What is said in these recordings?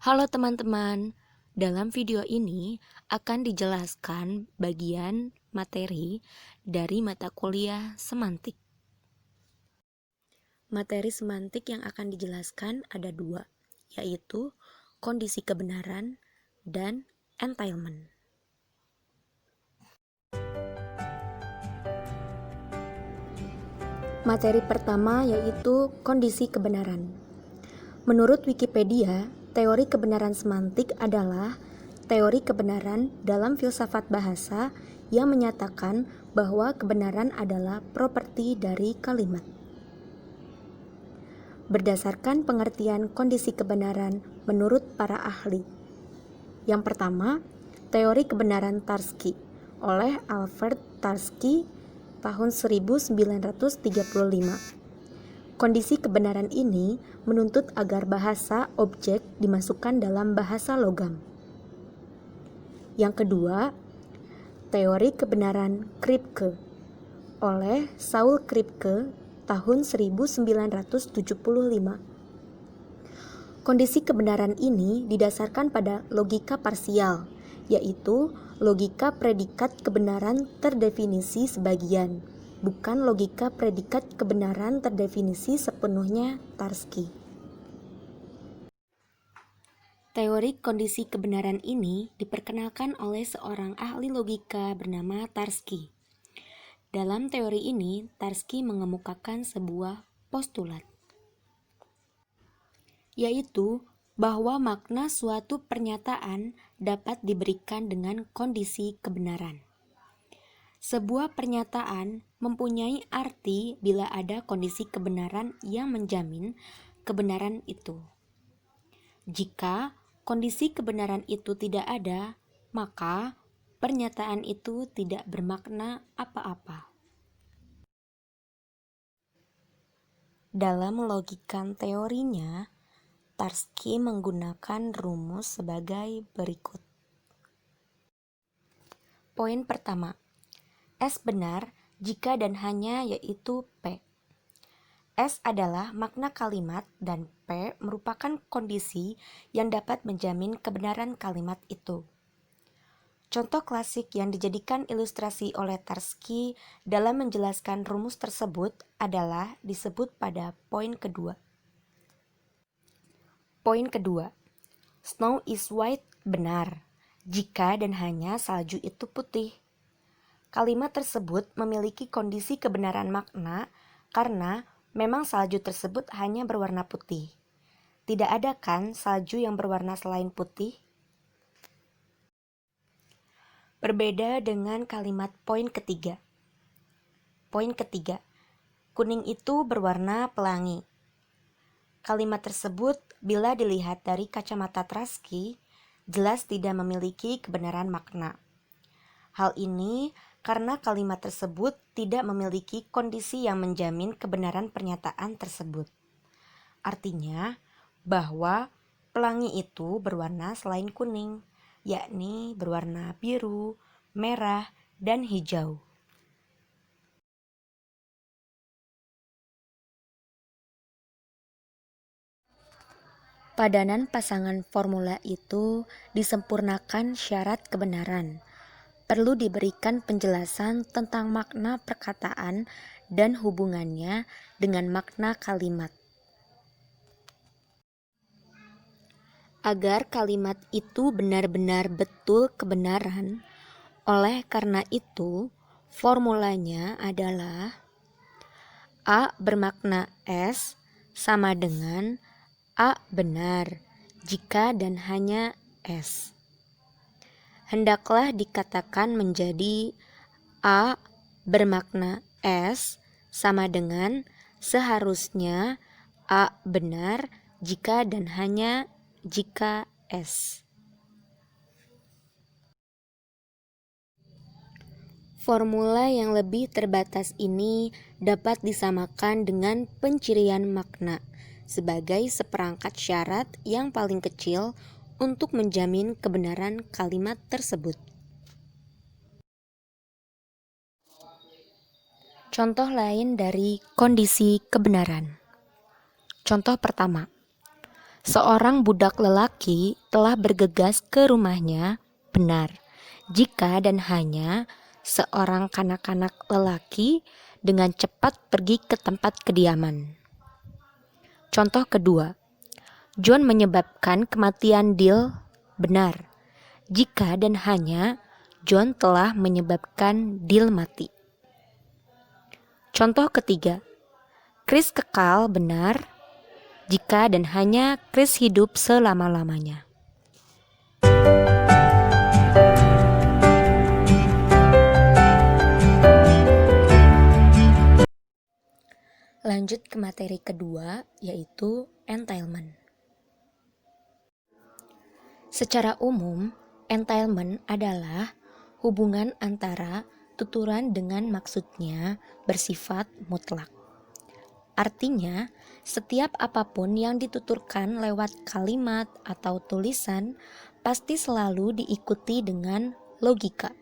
Halo teman-teman, dalam video ini akan dijelaskan bagian materi dari mata kuliah semantik. Materi semantik yang akan dijelaskan ada dua, yaitu kondisi kebenaran dan entailment. Materi pertama yaitu kondisi kebenaran. Menurut Wikipedia, teori kebenaran semantik adalah teori kebenaran dalam filsafat bahasa yang menyatakan bahwa kebenaran adalah properti dari kalimat. Berdasarkan pengertian kondisi kebenaran menurut para ahli. Yang pertama, teori kebenaran Tarski oleh Albert Tarski tahun 1935. Kondisi kebenaran ini menuntut agar bahasa objek dimasukkan dalam bahasa logam. Yang kedua, teori kebenaran Kripke oleh Saul Kripke tahun 1975. Kondisi kebenaran ini didasarkan pada logika parsial, yaitu logika predikat kebenaran terdefinisi sebagian, bukan logika predikat kebenaran terdefinisi sepenuhnya Tarski. Teori kondisi kebenaran ini diperkenalkan oleh seorang ahli logika bernama Tarski. Dalam teori ini, Tarski mengemukakan sebuah postulat, yaitu bahwa makna suatu pernyataan dapat diberikan dengan kondisi kebenaran. Sebuah pernyataan mempunyai arti bila ada kondisi kebenaran yang menjamin kebenaran itu. Jika kondisi kebenaran itu tidak ada, maka pernyataan itu tidak bermakna apa-apa. Dalam melogikan teorinya, Tarski menggunakan rumus sebagai berikut. Poin pertama, S benar jika dan hanya yaitu P. S adalah makna kalimat dan P merupakan kondisi yang dapat menjamin kebenaran kalimat itu. Contoh klasik yang dijadikan ilustrasi oleh Tarski dalam menjelaskan rumus tersebut adalah disebut pada poin kedua. Poin kedua, snow is white benar jika dan hanya salju itu putih. Kalimat tersebut memiliki kondisi kebenaran makna karena memang salju tersebut hanya berwarna putih. Tidak ada kan salju yang berwarna selain putih? Berbeda dengan kalimat poin ketiga. Poin ketiga, kuning itu berwarna pelangi. Kalimat tersebut bila dilihat dari kacamata Tarski jelas tidak memiliki kebenaran makna. Hal ini karena kalimat tersebut tidak memiliki kondisi yang menjamin kebenaran pernyataan tersebut. Artinya bahwa pelangi itu berwarna selain kuning, yakni berwarna biru, merah, dan hijau. Padanan pasangan formula itu disempurnakan syarat kebenaran. Perlu diberikan penjelasan tentang makna perkataan dan hubungannya dengan makna kalimat. Agar kalimat itu benar-benar betul kebenaran, oleh karena itu, formulanya adalah A bermakna S sama dengan A benar jika dan hanya S. Hendaklah dikatakan menjadi A bermakna S sama dengan seharusnya A benar jika dan hanya jika S. Formula yang lebih terbatas ini dapat disamakan dengan pencirian makna sebagai seperangkat syarat yang paling kecil untuk menjamin kebenaran kalimat tersebut. Contoh lain dari kondisi kebenaran. Contoh pertama, Seorang budak lelaki telah bergegas ke rumahnya, benar, jika dan hanya seorang kanak-kanak lelaki dengan cepat pergi ke tempat kediaman. Contoh kedua, John menyebabkan kematian Dill, benar, jika dan hanya John telah menyebabkan Dill mati. Contoh ketiga, Chris kekal, benar, jika dan hanya Chris hidup selama-lamanya. Lanjut ke materi kedua, yaitu entailment. Secara umum, entailment adalah hubungan antara tuturan dengan maksudnya bersifat mutlak. Artinya, setiap apapun yang dituturkan lewat kalimat atau tulisan pasti selalu diikuti dengan logika.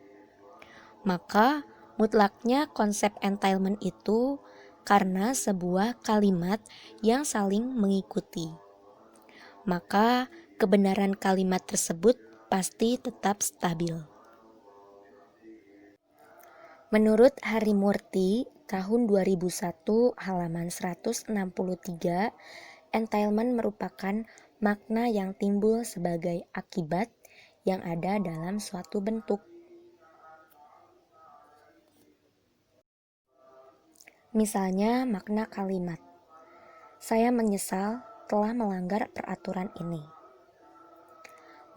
Maka, mutlaknya konsep entailment itu karena sebuah kalimat yang saling mengikuti. Maka, kebenaran kalimat tersebut pasti tetap stabil. Menurut Harimurti, tahun 2001 halaman 163, entailment merupakan makna yang timbul sebagai akibat yang ada dalam suatu bentuk. Misalnya makna kalimat, saya menyesal telah melanggar peraturan ini.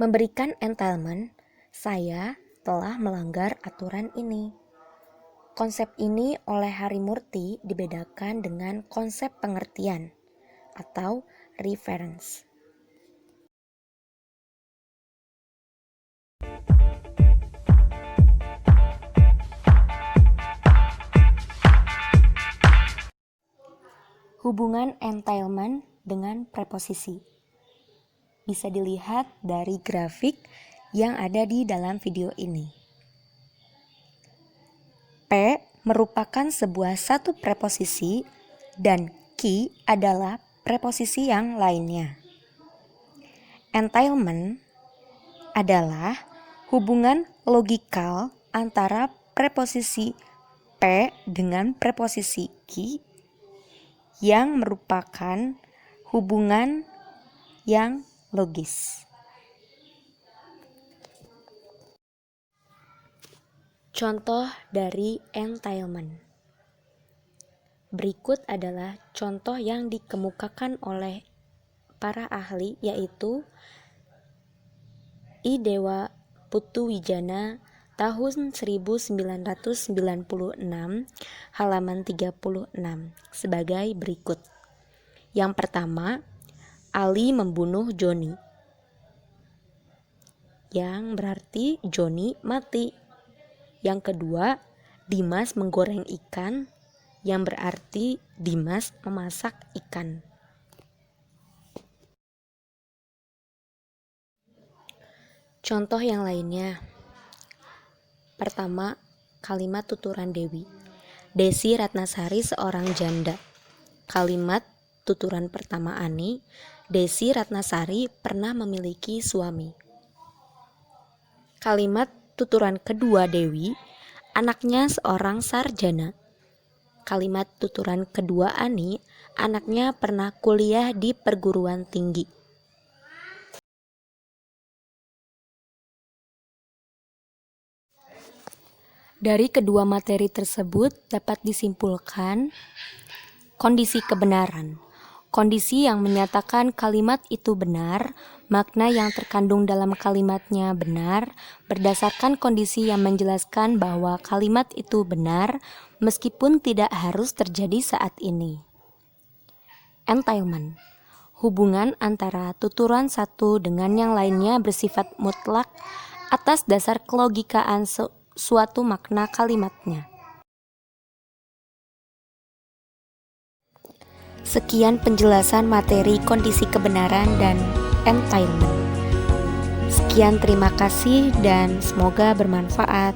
Memberikan entailment, saya telah melanggar aturan ini. Konsep ini oleh Harimurti dibedakan dengan konsep pengertian atau reference. Hubungan entailment dengan preposisi bisa dilihat dari grafik yang ada di dalam video ini. P merupakan sebuah satu preposisi dan ki adalah preposisi yang lainnya. Entailment adalah hubungan logikal antara preposisi P dengan preposisi ki yang merupakan hubungan yang logis. Contoh dari entailment. Berikut adalah contoh yang dikemukakan oleh para ahli, yaitu I. Dewa Putuwijana tahun 1996 halaman 36 sebagai berikut. Yang pertama, Ali membunuh Joni, yang berarti Joni mati. Yang kedua, Dimas menggoreng ikan, yang berarti Dimas memasak ikan. Contoh yang lainnya. Pertama, kalimat tuturan Dewi. Desi Ratnasari seorang janda. Kalimat tuturan pertama Ani, Desi Ratnasari pernah memiliki suami. Kalimat tuturan kedua Dewi, anaknya seorang sarjana. Kalimat tuturan kedua Ani, anaknya pernah kuliah di perguruan tinggi. Dari kedua materi tersebut dapat disimpulkan kondisi kebenaran. Kondisi yang menyatakan kalimat itu benar, makna yang terkandung dalam kalimatnya benar, berdasarkan kondisi yang menjelaskan bahwa kalimat itu benar, meskipun tidak harus terjadi saat ini. Entailment, hubungan antara tuturan satu dengan yang lainnya bersifat mutlak atas dasar kelogikaan suatu makna kalimatnya. Sekian penjelasan materi kondisi kebenaran dan entailment. Sekian, terima kasih dan semoga bermanfaat.